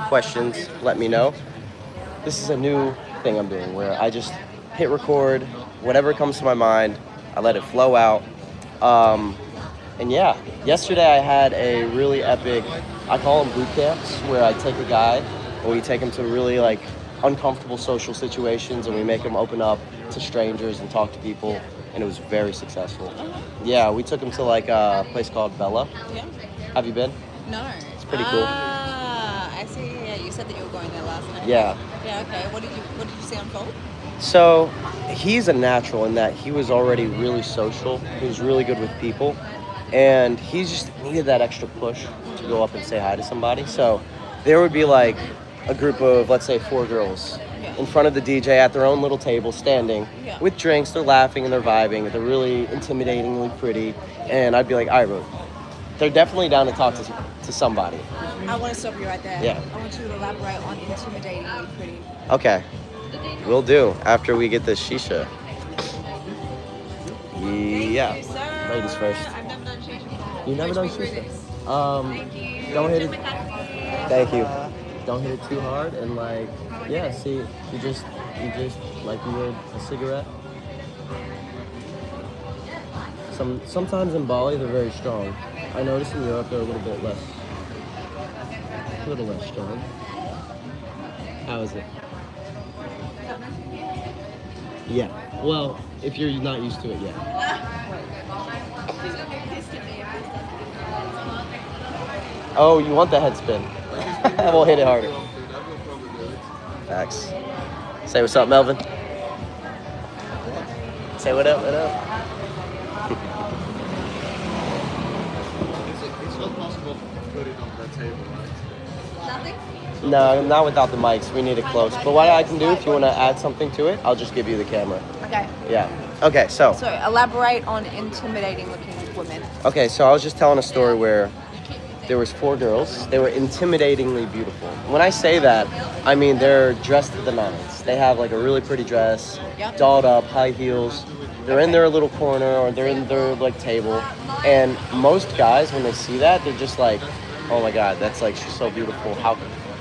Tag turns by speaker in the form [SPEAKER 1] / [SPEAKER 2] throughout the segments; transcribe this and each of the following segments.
[SPEAKER 1] questions, let me know. This is a new thing I'm doing where I just hit record, whatever comes to my mind, I let it flow out. Um, and yeah, yesterday I had a really epic, I call them boot camps, where I take a guy and we take him to really like uncomfortable social situations and we make him open up to strangers and talk to people, and it was very successful. Yeah, we took him to like a place called Bella.
[SPEAKER 2] Yeah.
[SPEAKER 1] Have you been?
[SPEAKER 2] No.
[SPEAKER 1] It's pretty cool.
[SPEAKER 2] I see. Yeah, you said that you were going there last night.
[SPEAKER 1] Yeah.
[SPEAKER 2] Yeah. Okay. What did you see unfold?
[SPEAKER 1] So he's a natural in that he was already really social. He was really good with people, and he just needed that extra push to go up and say hi to somebody. So there would be like a group of, let's say, 4 girls in front of the DJ at their own little table, standing with drinks. They're laughing and they're vibing. They're really intimidatingly pretty, and I'd be like, all right, bro, they're definitely down to talk to somebody.
[SPEAKER 2] I want to stop you right there.
[SPEAKER 1] Yeah.
[SPEAKER 2] I want you to elaborate on intimidatingly pretty.
[SPEAKER 1] Okay, will do after we get this Shi Sha. Yeah,
[SPEAKER 2] Thank you, sir.
[SPEAKER 1] ladies first.
[SPEAKER 2] I've never done Shi Sha.
[SPEAKER 1] You've never done
[SPEAKER 2] Watch me
[SPEAKER 1] Shi
[SPEAKER 2] through
[SPEAKER 1] Sha?
[SPEAKER 2] this. Thank you.
[SPEAKER 1] Don't hit it.
[SPEAKER 2] Thank
[SPEAKER 1] Thank you. Don't hit it too hard, and like, yeah. See, you just like you would a cigarette. Sometimes in Bali they're very strong. I noticed in Europe they're a little less strong. How is it? Yeah. Well, if you're not used to it yet. Oh, you want the head spin? We'll hit it harder. Facts. Say what's up, Melvin. Say what up, what up.
[SPEAKER 3] It's not possible to put it on the table, right?
[SPEAKER 2] Nothing?
[SPEAKER 1] No, not without the mics. We need it close. But what I can do, if you want to add something to it, I'll just give you the camera.
[SPEAKER 2] Okay.
[SPEAKER 1] Yeah. Okay, so.
[SPEAKER 2] So elaborate on intimidating looking women.
[SPEAKER 1] Okay, so I was just telling a story where there was 4 girls. They were intimidatingly beautiful. When I say that, I mean they're dressed to the nines. They have like a really pretty dress, dolled up, high heels. They're in their little corner or they're in their like table. And most guys, when they see that, they're just like, oh my God, that's like, she's so beautiful.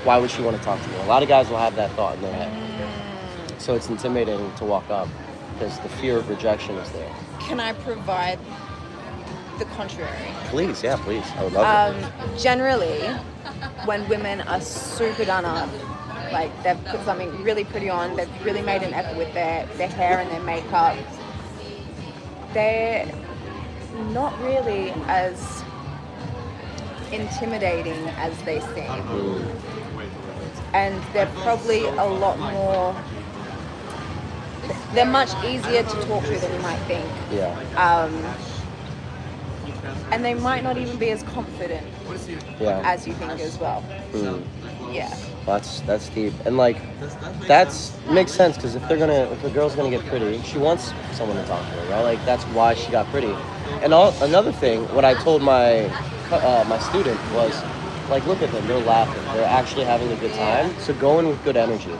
[SPEAKER 1] Why would she want to talk to me? A lot of guys will have that thought in their head. So it's intimidating to walk up because the fear of rejection is there.
[SPEAKER 2] Can I provide the contrary?
[SPEAKER 1] Please, yeah, please. I would love it.
[SPEAKER 2] Generally, when women are super done up, like they've put something really pretty on, they've really made an effort with their hair and their makeup, they're not really as intimidating as they seem. And they're probably a lot more, they're much easier to talk to than you might think.
[SPEAKER 1] Yeah.
[SPEAKER 2] And they might not even be as confident as you think as well. Yeah.
[SPEAKER 1] That's deep, and like that's makes sense because if a girl's gonna get pretty, she wants someone to talk to her, right? Like that's why she got pretty. And another thing, what I told my student was, like, look at them, they're laughing, they're actually having a good time. So go in with good energy,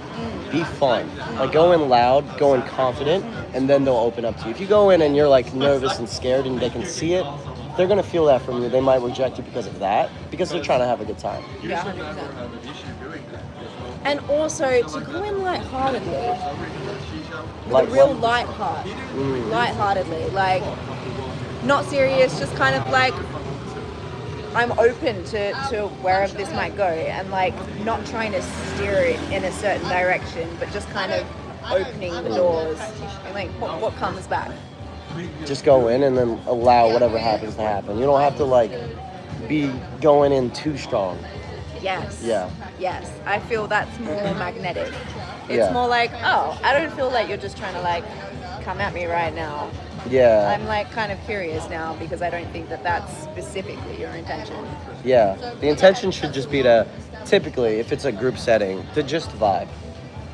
[SPEAKER 1] be fun, like go in loud, go in confident, and then they'll open up to you. If you go in and you're like nervous and scared, and they can see it, they're gonna feel that from you. They might reject you because of that, because they're trying to have a good time.
[SPEAKER 2] Yeah, 100%. And also to go in lightheartedly, like real lightheartedly, like not serious, just kind of like I'm open to wherever this might go, and like not trying to steer it in a certain direction, but just kind of opening the doors and like what comes back.
[SPEAKER 1] Just go in and then allow whatever happens to happen. You don't have to like be going in too strong.
[SPEAKER 2] Yes.
[SPEAKER 1] Yeah.
[SPEAKER 2] Yes. I feel that's more magnetic. It's more like, oh, I don't feel like you're just trying to like come at me right now.
[SPEAKER 1] Yeah.
[SPEAKER 2] I'm like kind of curious now because I don't think that that's specifically your intention.
[SPEAKER 1] Yeah. The intention should just be to, typically, if it's a group setting, to just vibe.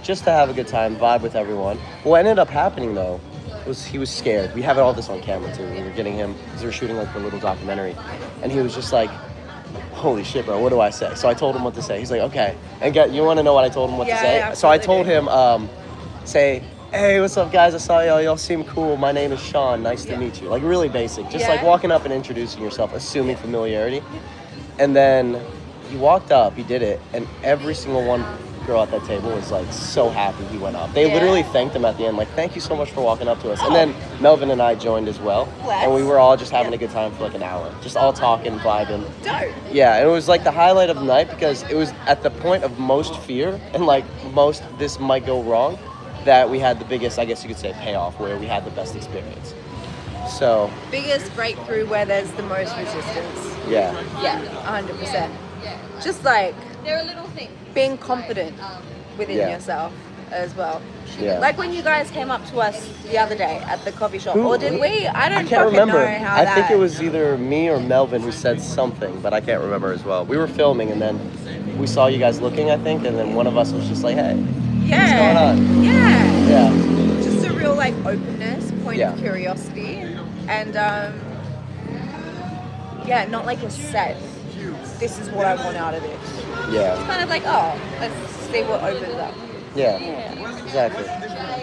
[SPEAKER 1] Just to have a good time, vibe with everyone. What ended up happening though, was he was scared. We have all this on camera too. We were getting him, because we were shooting like the little documentary. And he was just like, holy shit, bro, what do I say? So I told him what to say. He's like, okay. And you want to know what I told him what to say? So I told him, say, hey, what's up, guys? I saw y'all. Y'all seem cool. My name is Sean. Nice to meet you. Like, really basic. Just like walking up and introducing yourself, assuming familiarity. And then he walked up, he did it, and every single one girl at that table was like so happy he went up. They literally thanked him at the end, like, thank you so much for walking up to us. And then Melvin and I joined as well. And we were all just having a good time for like an hour. Just all talking, vibing.
[SPEAKER 2] Dope.
[SPEAKER 1] Yeah, and it was like the highlight of the night because it was at the point of most fear and like most this might go wrong that we had the biggest, I guess you could say, payoff where we had the best experience. So
[SPEAKER 2] Biggest breakthrough where there's the most resistance.
[SPEAKER 1] yeah.
[SPEAKER 2] Yeah, 100%. Just like being confident within yourself as well.
[SPEAKER 1] Yeah.
[SPEAKER 2] Like when you guys came up to us the other day at the coffee shop, or did we? I don't
[SPEAKER 1] can't
[SPEAKER 2] fucking
[SPEAKER 1] remember.
[SPEAKER 2] know how
[SPEAKER 1] I
[SPEAKER 2] that.
[SPEAKER 1] think it was either me or Melvin who said something, but I can't remember as well. We were filming and then we saw you guys looking, I think, and then one of us was just like, hey, what's going on?
[SPEAKER 2] Yeah.
[SPEAKER 1] Yeah.
[SPEAKER 2] Just a real like openness, point
[SPEAKER 1] Yeah.
[SPEAKER 2] of curiosity, and not like a set. This is what I want out of it.
[SPEAKER 1] Yeah.
[SPEAKER 2] It's kind of like, oh, let's see what opens up.
[SPEAKER 1] Yeah. Exactly.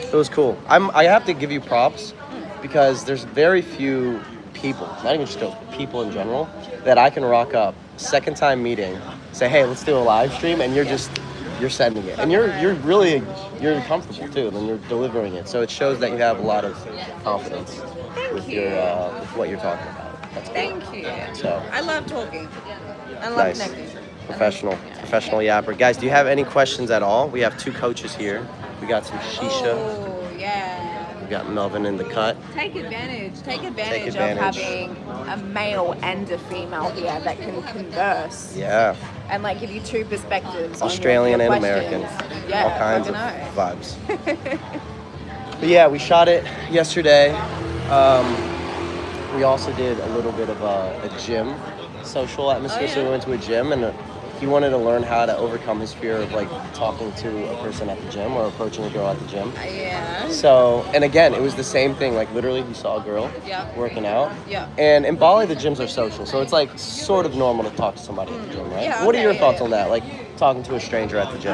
[SPEAKER 1] It was cool. I have to give you props because there's very few people, not even just girls, but people in general, that I can rock up, second time meeting, say, hey, let's do a live stream, and you're sending it. And you're comfortable too, and you're delivering it. So it shows that you have a lot of confidence with what you're talking about. That's cool.
[SPEAKER 2] Thank you.
[SPEAKER 1] So
[SPEAKER 2] I love talking. I love
[SPEAKER 1] nice.
[SPEAKER 2] connecting.
[SPEAKER 1] Professional yapper. Guys, do you have any questions at all? We have two coaches here. We got some Shi Sha.
[SPEAKER 2] Oh, yeah.
[SPEAKER 1] We got Melvin in the cut.
[SPEAKER 2] Take advantage
[SPEAKER 1] advantage.
[SPEAKER 2] of having a male and a female here that can converse
[SPEAKER 1] Yeah.
[SPEAKER 2] and like give you two perspectives.
[SPEAKER 1] Australian
[SPEAKER 2] on your
[SPEAKER 1] and American.
[SPEAKER 2] questions. Yeah,
[SPEAKER 1] All kinds of
[SPEAKER 2] fucking
[SPEAKER 1] vibes. But yeah, we shot it yesterday. We also did a little bit of a gym social atmosphere. So we went to a gym and he wanted to learn how to overcome his fear of like talking to a person at the gym or approaching a girl at the gym.
[SPEAKER 2] Yeah.
[SPEAKER 1] So, and again, it was the same thing. Like literally he saw a girl working out.
[SPEAKER 2] Yeah.
[SPEAKER 1] And in Bali, the gyms are social. So it's like sort of normal to talk to somebody at the gym, right?
[SPEAKER 2] Yeah,
[SPEAKER 1] What are your
[SPEAKER 2] okay,
[SPEAKER 1] thoughts on that? Like talking to a stranger at the gym?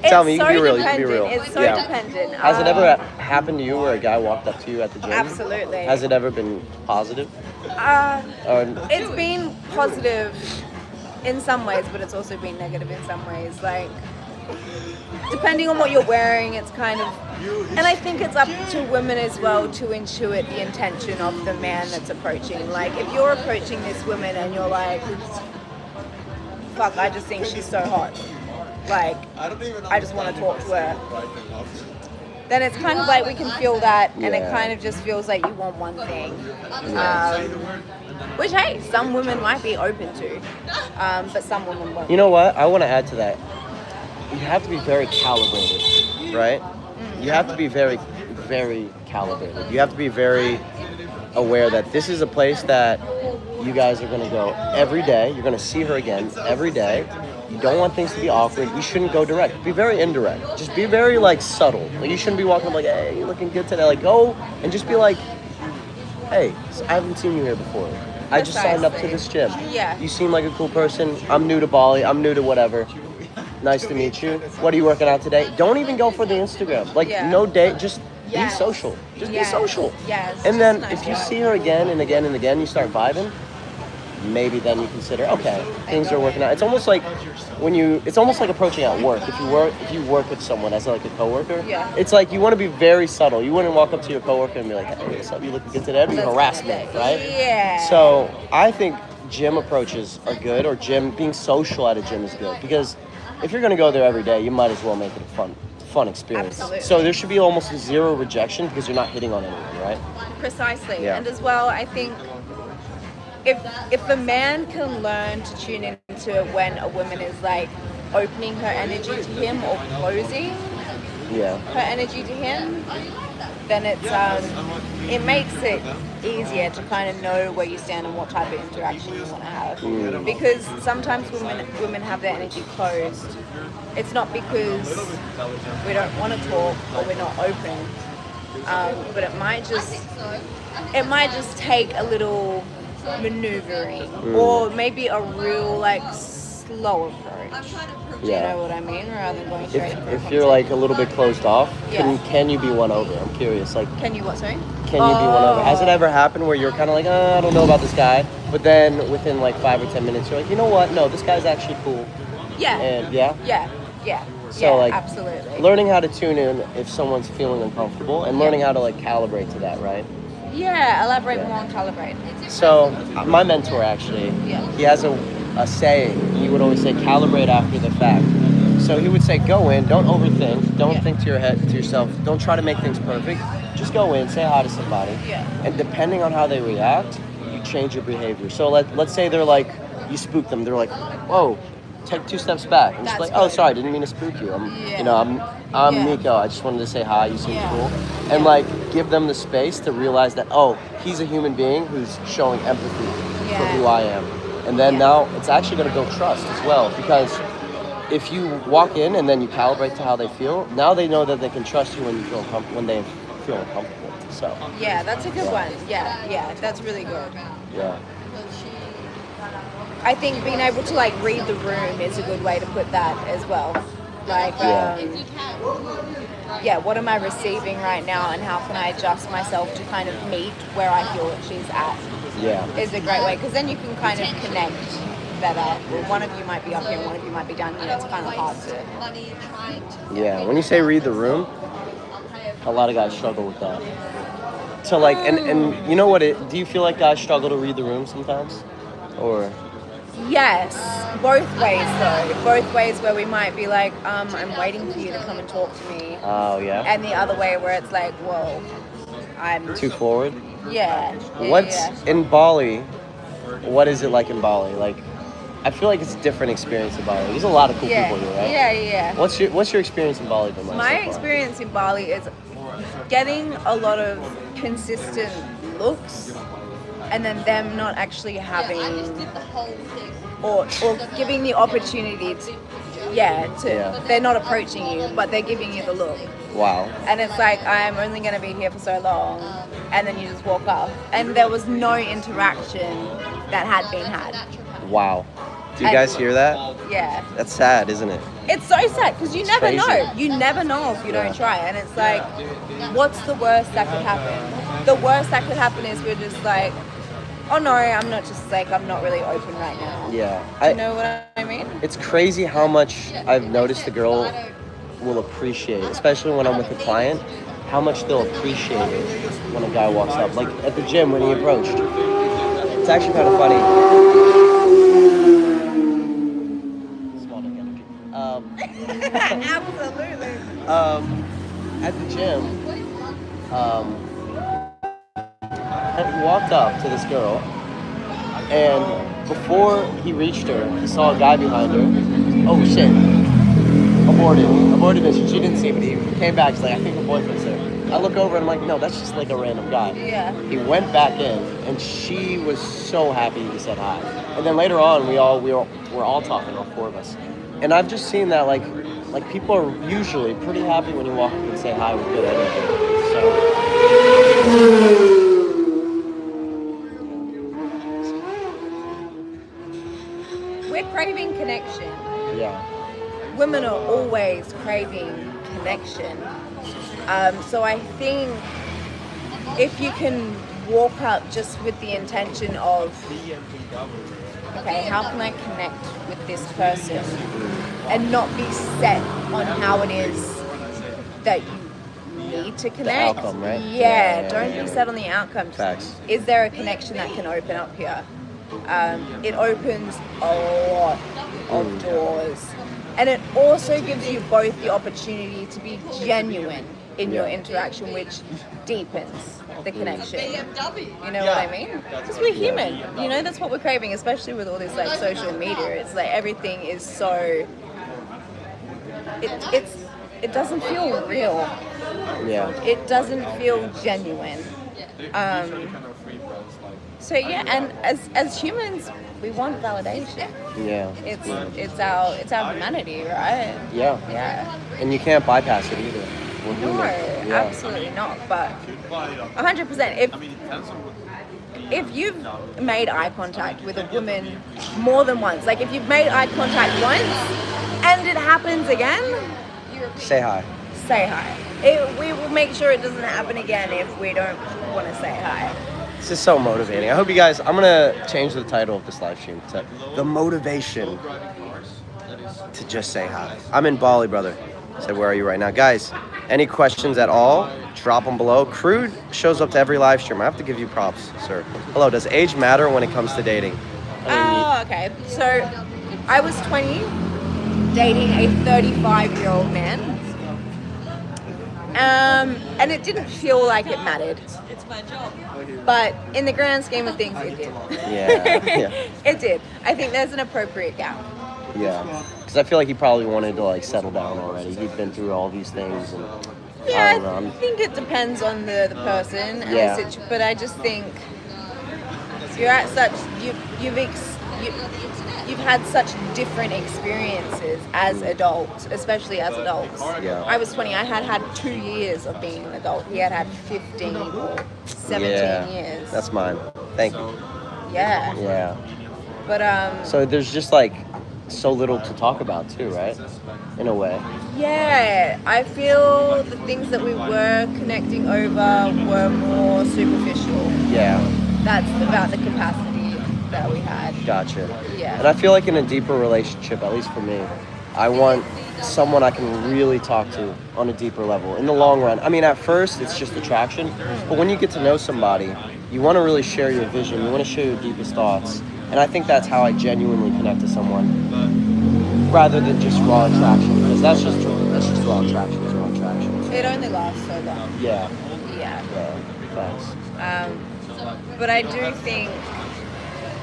[SPEAKER 1] Tell me, you can be real. You can be real.
[SPEAKER 2] It's so
[SPEAKER 1] Yeah.
[SPEAKER 2] dependent.
[SPEAKER 1] Has it ever happened to you where a guy walked up to you at the gym?
[SPEAKER 2] Absolutely.
[SPEAKER 1] Has it ever been positive?
[SPEAKER 2] It's been positive in some ways, but it's also been negative in some ways. Like, depending on what you're wearing, it's kind of... And I think it's up to women as well to intuit the intention of the man that's approaching. Like, if you're approaching this woman and you're like, fuck, I just think she's so hot. Like, I just want to talk to her. Then it's kind of like we can feel that, and it kind of just feels like you want one thing. Which, hey, some women might be open to, but some women won't.
[SPEAKER 1] You know what? I want to add to that. You have to be very calibrated, right? You have to be very, very calibrated. You have to be very aware that this is a place that you guys are going to go every day. You're going to see her again every day. You don't want things to be awkward. You shouldn't go direct. Be very indirect. Just be very like subtle. Like you shouldn't be walking up like, hey, you're looking good today. Like go and just be like, hey, I haven't seen you here before. I just signed up to this gym.
[SPEAKER 2] Yeah.
[SPEAKER 1] You seem like a cool person. I'm new to Bali. I'm new to whatever. Nice to meet you. What are you working out today? Don't even go for the Instagram. Like no date. Just be social. Just be social.
[SPEAKER 2] Yes.
[SPEAKER 1] And then if you see her again and again and again, you start vibing. Maybe then you consider, okay, things are working out. It's almost like it's almost like approaching at work. If you work with someone as like a coworker, it's like you want to be very subtle. You wouldn't walk up to your coworker and be like, hey, what's up? You looking good today? That'd be harassment, right?
[SPEAKER 2] Yeah.
[SPEAKER 1] So I think gym approaches are good, or being social at a gym is good, because if you're gonna go there every day, you might as well make it a fun experience.
[SPEAKER 2] Absolutely.
[SPEAKER 1] So there should be almost zero rejection because you're not hitting on anyone, right?
[SPEAKER 2] Precisely.
[SPEAKER 1] Yeah.
[SPEAKER 2] And as well, I think if a man can learn to tune into when a woman is like opening her energy to him or closing her energy to him, then it makes it easier to kind of know where you stand and what type of interaction you want to have. Because sometimes women have their energy closed. It's not because we don't want to talk or we're not open, but it might take a little maneuvering or maybe a real like slow approach. Do you know what I mean? Rather than going straight for
[SPEAKER 1] If you're like a little bit closed off,
[SPEAKER 2] Yeah.
[SPEAKER 1] can you be won over? I'm curious. Like,
[SPEAKER 2] Can you what, sorry?
[SPEAKER 1] can you be won over? Has it ever happened where you're kind of like, I don't know about this guy, but then within like 5 or 10 minutes, you're like, you know what? No, this guy's actually cool.
[SPEAKER 2] Yeah.
[SPEAKER 1] And
[SPEAKER 2] Yeah.
[SPEAKER 1] So like,
[SPEAKER 2] absolutely.
[SPEAKER 1] learning how to tune in if someone's feeling uncomfortable, and learning how to like calibrate to that, right?
[SPEAKER 2] Yeah, elaborate more on calibrate.
[SPEAKER 1] So my mentor actually, he has a saying. He would always say, calibrate after the fact. So he would say, go in, don't overthink, don't think to yourself, don't try to make things perfect. Just go in, say hi to somebody, and depending on how they react, you change your behavior. So let's say they're like, you spook them, they're like, whoa, take 2 steps back. And just like, oh, sorry, I didn't mean to spook you. I'm Nico. I just wanted to say hi. You seem cool. And like, give them the space to realize that, oh, he's a human being who's showing empathy for who I am. And then now it's actually going to build trust as well, because if you walk in and then you calibrate to how they feel, now they know that they can trust you when you feel when they feel uncomfortable. So
[SPEAKER 2] yeah, that's a good one. Yeah, that's really good.
[SPEAKER 1] Yeah.
[SPEAKER 2] I think being able to like read the room is a good way to put that as well. Like, what am I receiving right now, and how can I adjust myself to kind of meet where I feel that she's at?
[SPEAKER 1] Yeah.
[SPEAKER 2] Is a great way, because then you can kind of connect better. Well, one of you might be up here, one of you might be down here. It's kind of hard to.
[SPEAKER 1] Yeah. When you say read the room, a lot of guys struggle with that. So like, and you know what? Do you feel like guys struggle to read the room sometimes, or?
[SPEAKER 2] Yes, both ways though. Both ways where we might be like, I'm waiting for you to come and talk to me.
[SPEAKER 1] Oh yeah.
[SPEAKER 2] And the other way where it's like, whoa, I'm
[SPEAKER 1] too forward.
[SPEAKER 2] Yeah.
[SPEAKER 1] What's in Bali? What is it like in Bali? Like, I feel like it's a different experience in Bali. There's a lot of cool people here, right?
[SPEAKER 2] Yeah.
[SPEAKER 1] What's your experience in Bali been like?
[SPEAKER 2] My
[SPEAKER 1] so far? experience
[SPEAKER 2] in Bali is getting a lot of consistent looks, and then them not actually having or giving the opportunity to they're not approaching you, but they're giving you the look.
[SPEAKER 1] Wow.
[SPEAKER 2] And it's like, I'm only going to be here for so long, and then you just walk up, and there was no interaction that had been had.
[SPEAKER 1] Wow. Do you guys hear that?
[SPEAKER 2] Yeah.
[SPEAKER 1] That's sad, isn't it?
[SPEAKER 2] It's so sad, because you never
[SPEAKER 1] crazy.
[SPEAKER 2] know. You never know if you don't try. And it's like, what's the worst that could happen? The worst that could happen is we're just like, oh no, I'm not really open right now.
[SPEAKER 1] Yeah.
[SPEAKER 2] Do you know what I mean?
[SPEAKER 1] It's crazy how much I've noticed the girl will appreciate, especially when I'm with a client, how much they'll appreciate it when a guy walks up. Like at the gym when he approached. It's actually kind of funny. Small dick energy.
[SPEAKER 2] Absolutely.
[SPEAKER 1] At the gym, he walked up to this girl, and before he reached her, he saw a guy behind her. Oh shit. Aborted mission. She didn't see him, but he came back. She's like, I think her boyfriend's there. I look over and I'm like, no, that's just like a random guy.
[SPEAKER 2] Yeah.
[SPEAKER 1] He went back in, and she was so happy he said hi. And then later on, we're all talking, all 4 of us. And I've just seen that like people are usually pretty happy when you walk up and say hi with good energy. So.
[SPEAKER 2] We're craving connection.
[SPEAKER 1] Yeah.
[SPEAKER 2] Women are always craving connection. So I think if you can walk up just with the intention of, okay, how can I connect with this person, and not be set on how it is that you need to connect.
[SPEAKER 1] The outcome, right?
[SPEAKER 2] Yeah, don't be set on the outcome.
[SPEAKER 1] Facts.
[SPEAKER 2] Is there a connection that can open up here? It opens a lot of doors. And it also gives you both the opportunity to be genuine in your interaction, which deepens the connection. You know what I mean? Because we're human. You know, that's what we're craving, especially with all this like social media. It's like everything is so. It doesn't feel real.
[SPEAKER 1] Yeah.
[SPEAKER 2] It doesn't feel genuine. So yeah, and as humans, we want validation.
[SPEAKER 1] Yeah.
[SPEAKER 2] It's our humanity, right?
[SPEAKER 1] Yeah.
[SPEAKER 2] Yeah.
[SPEAKER 1] And you can't bypass it either.
[SPEAKER 2] No, absolutely not. But 100%. if you've made eye contact with a woman more than once, like if you've made eye contact once and it happens again,
[SPEAKER 1] Say hi.
[SPEAKER 2] say hi. We will make sure it doesn't happen again if we don't want to say hi.
[SPEAKER 1] This is so motivating. I hope you guys, I'm gonna change the title of this live stream to The Motivation to Just Say Hi. I'm in Bali, brother. Said, where are you right now? Guys, any questions at all, drop them below. Crude shows up to every live stream. I have to give you props, sir. Hello, does age matter when it comes to dating?
[SPEAKER 2] Oh, okay. So I was 20, dating a 35-year-old man. And it didn't feel like it mattered. But in the grand scheme of things, it did.
[SPEAKER 1] Yeah.
[SPEAKER 2] It did. I think there's an appropriate gap.
[SPEAKER 1] Yeah. Because I feel like he probably wanted to like settle down already. He'd been through all these things. And
[SPEAKER 2] Yeah,
[SPEAKER 1] I don't know.
[SPEAKER 2] I think it depends on the person and
[SPEAKER 1] Yeah.
[SPEAKER 2] the situation. But I just think you're at such you've had such different experiences as adults, especially as adults.
[SPEAKER 1] Yeah.
[SPEAKER 2] I was 20. I had 2 years of being an adult. He had 15 or 17 years.
[SPEAKER 1] That's mine. Thank you.
[SPEAKER 2] Yeah.
[SPEAKER 1] Yeah.
[SPEAKER 2] But
[SPEAKER 1] So there's just like so little to talk about too, right? In a way.
[SPEAKER 2] yeah, I feel the things that we were connecting over were more superficial.
[SPEAKER 1] Yeah.
[SPEAKER 2] That's about the capacity that we had.
[SPEAKER 1] Gotcha.
[SPEAKER 2] Yeah.
[SPEAKER 1] And I feel like in a deeper relationship, at least for me, I want someone I can really talk to on a deeper level in the long run. I mean, at first it's just attraction, but when you get to know somebody, you want to really share your vision. You want to share your deepest thoughts. And I think that's how I genuinely connect to someone rather than just raw attraction, because that's just raw attraction. It's raw attraction.
[SPEAKER 2] It only lasts so long.
[SPEAKER 1] Yeah.
[SPEAKER 2] Yeah.
[SPEAKER 1] Yeah. Thanks.
[SPEAKER 2] But I do think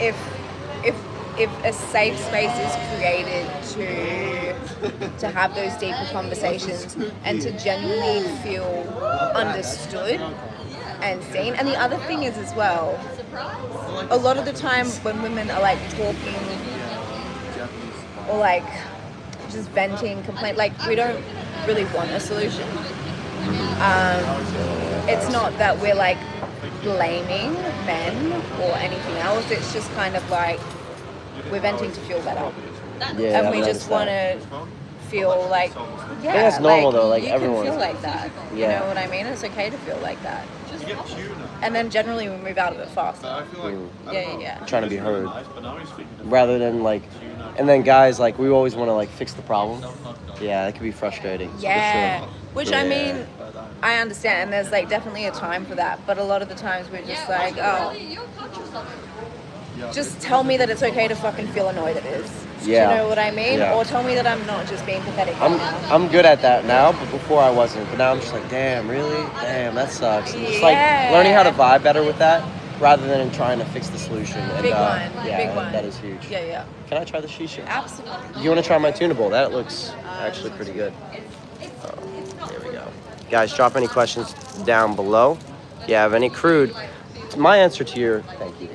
[SPEAKER 2] if a safe space is created to have those deeper conversations and to genuinely feel understood and seen. And the other thing is as well, a lot of the time when women are like talking or like just venting, complaint, like we don't really want a solution. It's not that we're like blaming men or anything else. It's just kind of like we're venting to feel better,
[SPEAKER 1] Yeah.
[SPEAKER 2] and we just want to feel like yeah,
[SPEAKER 1] that's normal though, like
[SPEAKER 2] you
[SPEAKER 1] everyone.
[SPEAKER 2] can feel like that.
[SPEAKER 1] Yeah.
[SPEAKER 2] You know what I mean? It's okay to feel like that. And then generally we move out of it faster. Yeah.
[SPEAKER 1] Trying to be heard rather than like, and then guys, like we always want to like fix the problem. Yeah, that can be frustrating.
[SPEAKER 2] Yeah.
[SPEAKER 1] For sure.
[SPEAKER 2] Which I mean, I understand, and there's like definitely a time for that, but a lot of the times we're just like, oh, just tell me that it's okay to fucking feel annoyed it is.
[SPEAKER 1] Yeah.
[SPEAKER 2] Do you know what I mean?
[SPEAKER 1] Yeah.
[SPEAKER 2] Or tell me that I'm not just being pathetic right now.
[SPEAKER 1] I'm good at that now, but before I wasn't. But now I'm just like, damn, really? Damn, that sucks. And just like learning how to vibe better with that rather than trying to fix the solution. And,
[SPEAKER 2] Big one.
[SPEAKER 1] Yeah,
[SPEAKER 2] Big one.
[SPEAKER 1] that is huge.
[SPEAKER 2] Yeah.
[SPEAKER 1] Can I try the Shi Sha?
[SPEAKER 2] Absolutely.
[SPEAKER 1] You want to try my tunable? That looks actually pretty good. There we go. Guys, drop any questions down below. If you have any crude. My answer to your thank you.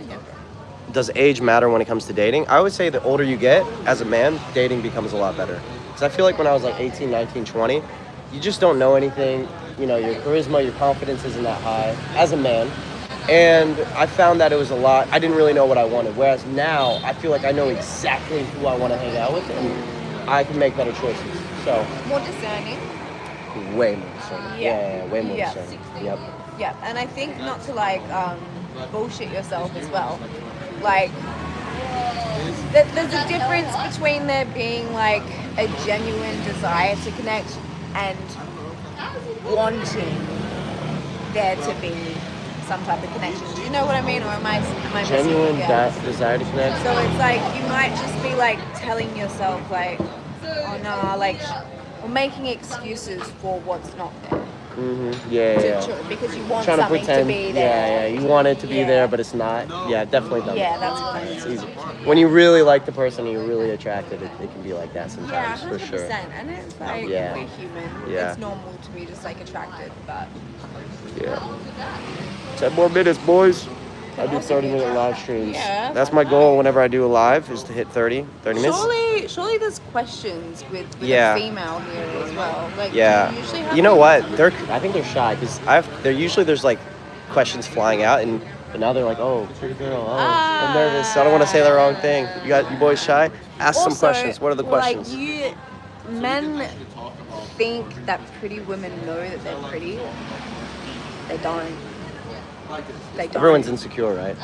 [SPEAKER 1] Does age matter when it comes to dating? I would say the older you get as a man, dating becomes a lot better. Because I feel like when I was like 18, 19, 20, you just don't know anything. You know, your charisma, your confidence isn't that high as a man. And I found that it was a lot, I didn't really know what I wanted. Whereas now, I feel like I know exactly who I want to hang out with and I can make better choices. So,
[SPEAKER 2] More discerning.
[SPEAKER 1] way more discerning. Yeah, way more discerning. Yep.
[SPEAKER 2] Yeah, and I think not to like bullshit yourself as well. Like, there's a difference between there being like a genuine desire to connect and wanting there to be some type of connection. Do you know what I mean? Or am I
[SPEAKER 1] Genuine
[SPEAKER 2] missing?
[SPEAKER 1] desire to connect.
[SPEAKER 2] So it's like you might just be like telling yourself like, oh no, like, or making excuses for what's not there.
[SPEAKER 1] Mm-hmm. Yeah.
[SPEAKER 2] Because you want
[SPEAKER 1] Trying to
[SPEAKER 2] something
[SPEAKER 1] pretend.
[SPEAKER 2] to be there.
[SPEAKER 1] Yeah. You want it to be
[SPEAKER 2] Yeah.
[SPEAKER 1] there, but it's not. Yeah, definitely does.
[SPEAKER 2] Yeah, that's kind
[SPEAKER 1] It's easy. When you really like the person, you're really attracted. It can be like that sometimes, for
[SPEAKER 2] 100%.
[SPEAKER 1] sure.
[SPEAKER 2] And it's like
[SPEAKER 1] Yeah.
[SPEAKER 2] we're human.
[SPEAKER 1] Yeah.
[SPEAKER 2] It's normal to be just like attracted, but
[SPEAKER 1] Yeah. 10 more minutes, boys. I do 30-minute live streams.
[SPEAKER 2] Yeah.
[SPEAKER 1] That's my goal whenever I do a live, is to hit 30 minutes.
[SPEAKER 2] surely there's questions with
[SPEAKER 1] Yeah.
[SPEAKER 2] a female here as well. Like,
[SPEAKER 1] Yeah.
[SPEAKER 2] do you usually have
[SPEAKER 1] You know
[SPEAKER 2] them?
[SPEAKER 1] what? I think they're shy because there's like questions flying out, and But now they're like, oh, pretty girl. Oh, I'm nervous. So I don't want to say the wrong thing. You boys shy? Ask some questions. What are the questions?
[SPEAKER 2] Men think that pretty women know that they're pretty. They don't. They don't.
[SPEAKER 1] Everyone's insecure, right?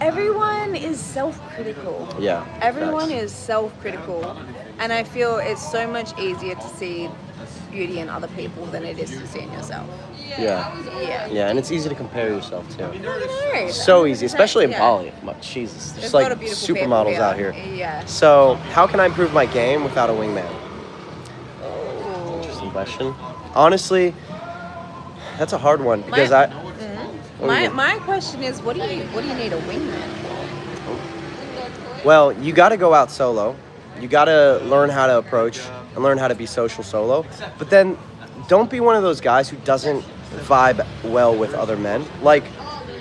[SPEAKER 2] Everyone is self-critical.
[SPEAKER 1] Yeah.
[SPEAKER 2] Everyone
[SPEAKER 1] facts.
[SPEAKER 2] is self-critical. And I feel it's so much easier to see beauty in other people than it is to see in yourself.
[SPEAKER 1] Yeah.
[SPEAKER 2] Yeah.
[SPEAKER 1] Yeah, and it's easy to compare yourself too.
[SPEAKER 2] I know.
[SPEAKER 1] So easy, especially in
[SPEAKER 2] Yeah.
[SPEAKER 1] poly. Jesus,
[SPEAKER 2] There's
[SPEAKER 1] just
[SPEAKER 2] a lot
[SPEAKER 1] like
[SPEAKER 2] of beautiful people
[SPEAKER 1] supermodels out here.
[SPEAKER 2] Yeah.
[SPEAKER 1] So, how can I improve my game without a wingman?
[SPEAKER 2] Oh.
[SPEAKER 1] Interesting question. Honestly, that's a hard one because
[SPEAKER 2] My question is, what do you need a wingman
[SPEAKER 1] Well, you got to go out solo. You got to learn how to approach and learn how to be social solo. But then don't be one of those guys who doesn't vibe well with other men. Like,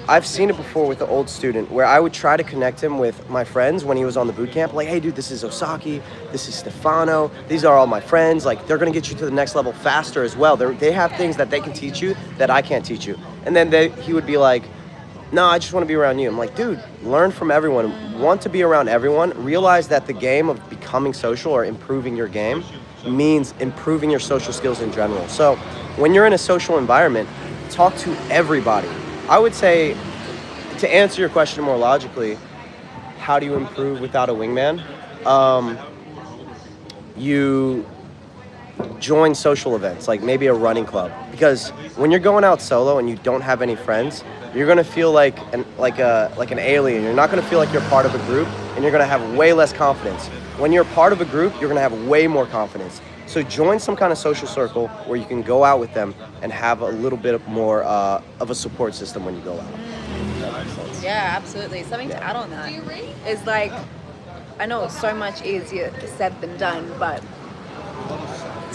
[SPEAKER 1] I've seen it before with the old student where I would try to connect him with my friends when he was on the boot camp. Like, hey, dude, this is Osaki. This is Stefano. These are all my friends. Like, they're going to get you to the next level faster as well. They have things that they can teach you that I can't teach you. And then he would be like, no, I just want to be around you. I'm like, dude, learn from everyone. Want to be around everyone. Realize that the game of becoming social or improving your game means improving your social skills in general. So when you're in a social environment, talk to everybody. I would say, to answer your question more logically, how do you improve without a wingman? You join social events, like maybe a running club. Because when you're going out solo and you don't have any friends, you're gonna feel like an alien. You're not gonna feel like you're part of a group, and you're gonna have way less confidence. When you're part of a group, you're gonna have way more confidence. So join some kind of social circle where you can go out with them and have a little bit more of a support system when you go out.
[SPEAKER 2] Yeah, absolutely. Something to add on that is like, I know it's so much easier said than done, but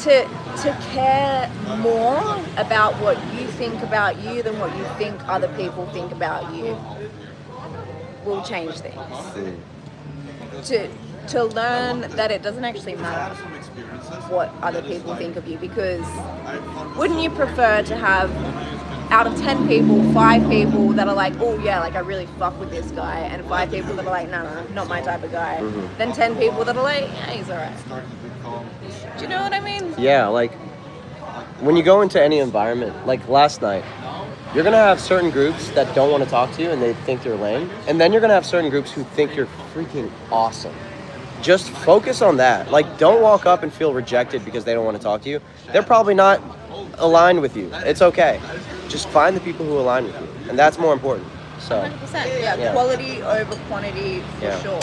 [SPEAKER 2] to care more about what you think about you than what you think other people think about you will change things. To learn that it doesn't actually matter what other people think of you, because wouldn't you prefer to have out of 10 people, 5 people that are like, oh yeah, like I really fuck with this guy, and 5 people that are like, no, not my type of guy, then 10 people that are like, yeah, he's alright. Do you know what I mean?
[SPEAKER 1] Yeah, like when you go into any environment, like last night, you're gonna have certain groups that don't want to talk to you and they think you're lame, and then you're gonna have certain groups who think you're freaking awesome. Just focus on that. Like, don't walk up and feel rejected because they don't want to talk to you. They're probably not aligned with you. It's okay. Just find the people who align with you, and that's more important. So
[SPEAKER 2] 100%. Yeah, quality over quantity for sure.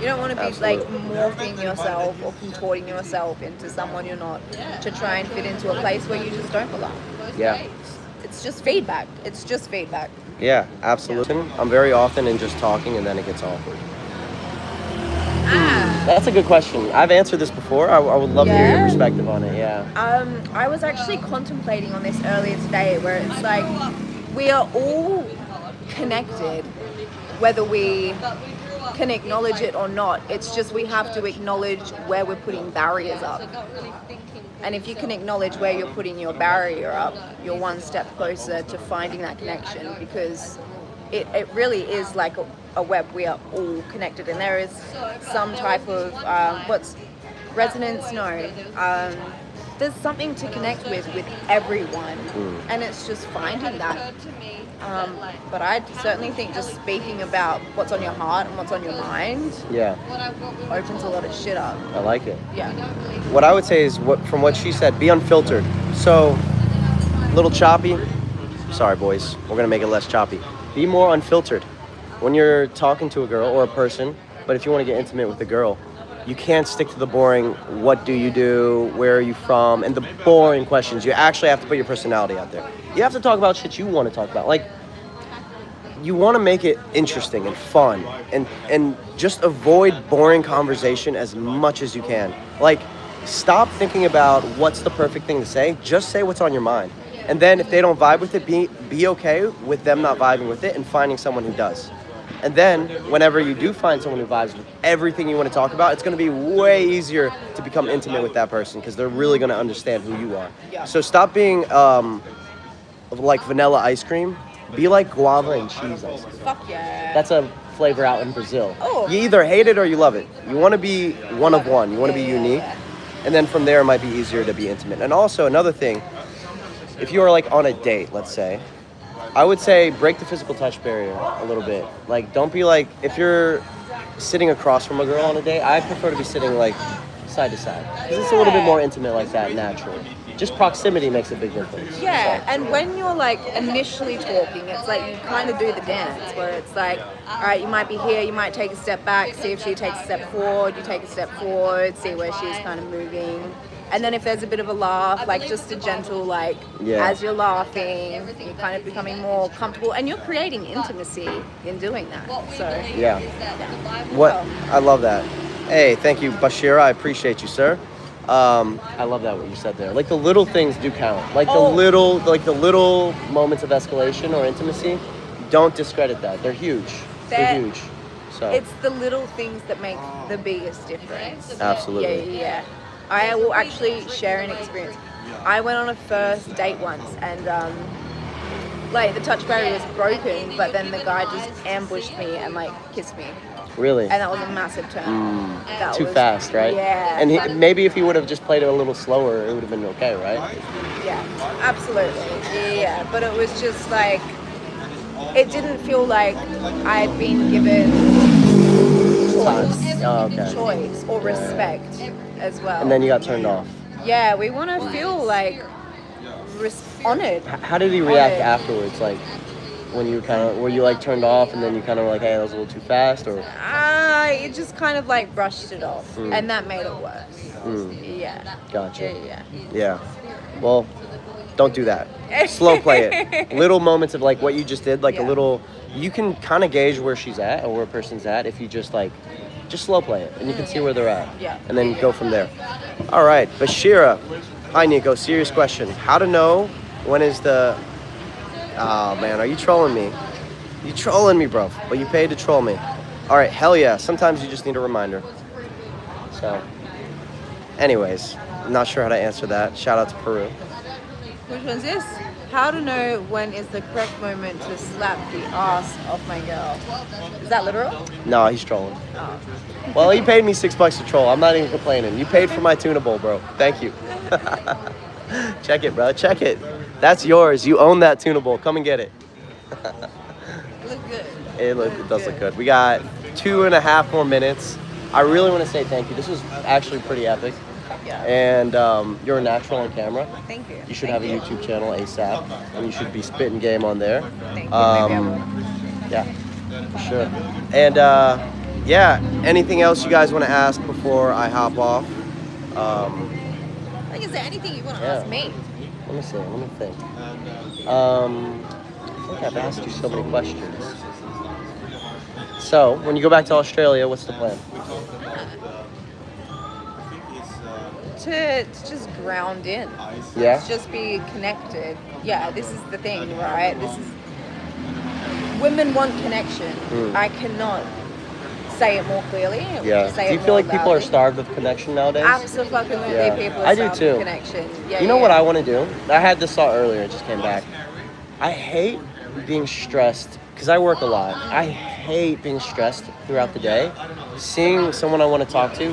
[SPEAKER 2] You don't want to be like morphing yourself or contorting yourself into someone you're not to try and fit into a place where you just don't belong.
[SPEAKER 1] Yeah.
[SPEAKER 2] It's just feedback. It's just feedback.
[SPEAKER 1] Yeah, absolutely. I'm very often in just talking, and then it gets awkward. That's a good question. I've answered this before. I would love to hear your perspective on it. Yeah.
[SPEAKER 2] I was actually contemplating on this earlier today, where it's like we are all connected, whether we can acknowledge it or not. It's just we have to acknowledge where we're putting barriers up. And if you can acknowledge where you're putting your barrier up, you're one step closer to finding that connection, because it really is like a web. We are all connected, and there is some type of what's resonance? No, there's something to connect with everyone, and it's just finding that. But I certainly think just speaking about what's on your heart and what's on your mind, opens a lot of shit up.
[SPEAKER 1] I like it.
[SPEAKER 2] Yeah.
[SPEAKER 1] What I would say is, from what she said, be unfiltered. So, a little choppy. Sorry, boys. We're gonna make it less choppy. Be more unfiltered when you're talking to a girl or a person. But if you want to get intimate with a girl, you can't stick to the boring, what do you do, where are you from, and the boring questions. You actually have to put your personality out there. You have to talk about shit you want to talk about. Like, you want to make it interesting and fun, and just avoid boring conversation as much as you can. Like, stop thinking about what's the perfect thing to say. Just say what's on your mind. And then if they don't vibe with it, be okay with them not vibing with it and finding someone who does. And then whenever you do find someone who vibes with everything you want to talk about, it's going to be way easier to become intimate with that person, because they're really going to understand who you are. So stop being like vanilla ice cream. Be like guava and cheese ice cream.
[SPEAKER 2] Fuck yeah.
[SPEAKER 1] That's a flavor out in Brazil.
[SPEAKER 2] Oh.
[SPEAKER 1] You either hate it or you love it. You want to be one of one. You want to be
[SPEAKER 2] Yeah,
[SPEAKER 1] unique.
[SPEAKER 2] yeah.
[SPEAKER 1] And then from there, it might be easier to be intimate. And also, another thing, if you are like on a date, let's say, I would say break the physical touch barrier a little bit. Like, don't be like, if you're sitting across from a girl on a date, I prefer to be sitting like side to side. Because it's a little bit more intimate like that, naturally. Just proximity makes a big difference.
[SPEAKER 2] Yeah,
[SPEAKER 1] So,
[SPEAKER 2] and when you're like initially talking, it's like you kind of do the dance where it's like, all right, you might be here, you might take a step back, see if she takes a step forward, you take a step forward, see where she's kind of moving. And then if there's a bit of a laugh, like just a gentle, like, as you're laughing, you're kind of becoming more comfortable and you're creating intimacy in doing that. So,
[SPEAKER 1] yeah. What? I love that. Hey, thank you, Bashira. I appreciate you, sir. I love that what you said there. Like the little things do count. Like the little moments of escalation or intimacy. Don't discredit that. They're huge. They're huge. So
[SPEAKER 2] it's the little things that make the biggest difference.
[SPEAKER 1] Absolutely.
[SPEAKER 2] Yeah. I will actually share an experience. I went on a first date once and like the touch barrier was broken, but then the guy just ambushed me and like kissed me.
[SPEAKER 1] Really?
[SPEAKER 2] And that was a massive turn. That
[SPEAKER 1] Too
[SPEAKER 2] was,
[SPEAKER 1] fast, right?
[SPEAKER 2] Yeah.
[SPEAKER 1] And maybe if he would have just played it a little slower, it would have been okay, right?
[SPEAKER 2] Yeah, absolutely. Yeah, but it was just like, it didn't feel like I'd been given choice or respect as well.
[SPEAKER 1] And then you got turned off.
[SPEAKER 2] Yeah, we want to feel like honored.
[SPEAKER 1] How did he react afterwards? Like, when you were you like turned off and then you kind of were like, hey, that was a little too fast, or?
[SPEAKER 2] It just kind of like brushed it off, and that made it worse. Yeah.
[SPEAKER 1] Gotcha.
[SPEAKER 2] Yeah.
[SPEAKER 1] Well, don't do that. Slow play it. Little moments of like what you just did, like a little. You can kind of gauge where she's at or where a person's at if you just slow play it, and you can see where they're at.
[SPEAKER 2] Yeah.
[SPEAKER 1] And then go from there. All right, Bashira. Hi, Nico. Serious question. How to know when is the? Oh man, are you trolling me? You trolling me, bro? But you paid to troll me. All right, hell yeah. Sometimes you just need a reminder. So, anyways, I'm not sure how to answer that. Shout out to Peru.
[SPEAKER 2] Which one's this? How to know when is the correct moment to slap the ass of my girl? Is that literal?
[SPEAKER 1] No, he's trolling.
[SPEAKER 2] Oh.
[SPEAKER 1] Well, he paid me $6 to troll. I'm not even complaining. You paid for my tuna bowl, bro. Thank you. Check it, bro. Check it. That's yours. You own that tuna bowl. Come and get it.
[SPEAKER 2] Look good.
[SPEAKER 1] It does look good. We got 2.5 more minutes. I really want to say thank you. This was actually pretty epic.
[SPEAKER 2] Yeah.
[SPEAKER 1] And you're a natural on camera.
[SPEAKER 2] Thank you.
[SPEAKER 1] You should have a YouTube channel ASAP, and you should be spitting game on there.
[SPEAKER 2] Thank you. Maybe I will.
[SPEAKER 1] Yeah, for sure. And anything else you guys want to ask before I hop off?
[SPEAKER 2] Like, is there anything you want to ask me?
[SPEAKER 1] Let me see. Let me think. I think I've asked you so many questions. So, when you go back to Australia, what's the plan?
[SPEAKER 2] To just ground in.
[SPEAKER 1] Yeah?
[SPEAKER 2] To just be connected. Yeah, this is the thing, right? Women want connection. I cannot say it more clearly.
[SPEAKER 1] Yeah. Do you feel like people are starved of connection nowadays?
[SPEAKER 2] Absolutely,
[SPEAKER 1] Yeah.
[SPEAKER 2] people are
[SPEAKER 1] I do
[SPEAKER 2] starved
[SPEAKER 1] too.
[SPEAKER 2] of connection. Yeah,
[SPEAKER 1] You know what I want to do? I had this thought earlier, it just came back. I hate being stressed, because I work a lot. I hate being stressed throughout the day, seeing someone I want to talk to,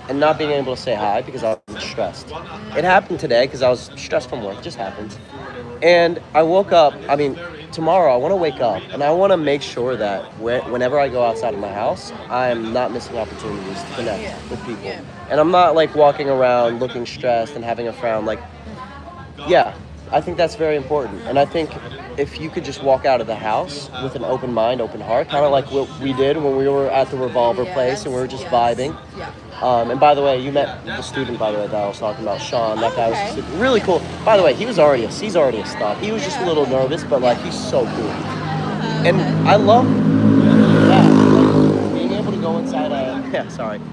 [SPEAKER 1] and not being able to say hi because I was stressed. It happened today because I was stressed from work, it just happened. And I woke up, tomorrow I want to wake up and I want to make sure that whenever I go outside of my house, I'm not missing opportunities to connect with people.
[SPEAKER 2] Yeah.
[SPEAKER 1] And I'm not like walking around looking stressed and having a frown. I think that's very important. And I think if you could just walk out of the house with an open mind, open heart, kind of like what we did when we were at the Revolver place and we were just vibing.
[SPEAKER 2] Yeah.
[SPEAKER 1] And by the way, you met the student, by the way, that I was talking about, Sean. That guy was really cool. By the way, he's already a star. He was just a little nervous, but he's so cool. And I love that. Being able to go inside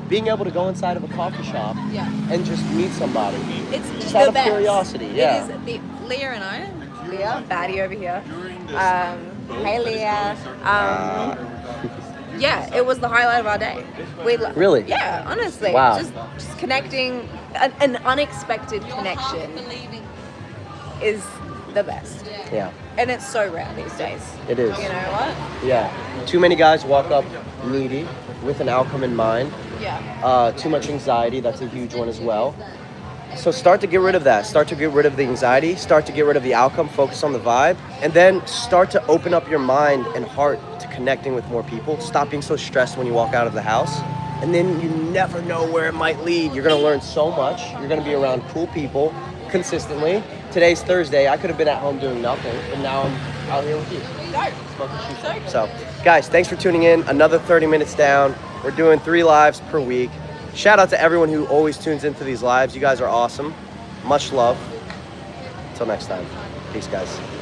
[SPEAKER 1] being able to go inside of a coffee shop and just meet somebody.
[SPEAKER 2] It's
[SPEAKER 1] just
[SPEAKER 2] the
[SPEAKER 1] out of
[SPEAKER 2] best.
[SPEAKER 1] curiosity. Yeah.
[SPEAKER 2] It is Leah and I. Leah, baddie over here. Hey Leah. Yeah, it was the highlight of our day.
[SPEAKER 1] Really?
[SPEAKER 2] Yeah, honestly.
[SPEAKER 1] Wow.
[SPEAKER 2] Just connecting, an unexpected connection is the best.
[SPEAKER 1] Yeah.
[SPEAKER 2] And it's so rare these days.
[SPEAKER 1] It is.
[SPEAKER 2] You know what?
[SPEAKER 1] Yeah. Too many guys walk up needy with an outcome in mind.
[SPEAKER 2] Yeah.
[SPEAKER 1] Too much anxiety, that's a huge one as well. So start to get rid of that. Start to get rid of the anxiety. Start to get rid of the outcome. Focus on the vibe. And then start to open up your mind and heart to connecting with more people. Stop being so stressed when you walk out of the house. And then you never know where it might lead. You're going to learn so much. You're going to be around cool people consistently. Today's Thursday. I could have been at home doing nothing, but now I'm out here with you. Smoking Shi Sha. So, guys, thanks for tuning in. Another 30 minutes down. We're doing 3 lives per week. Shout out to everyone who always tunes into these lives. You guys are awesome. Much love. Until next time. Peace, guys.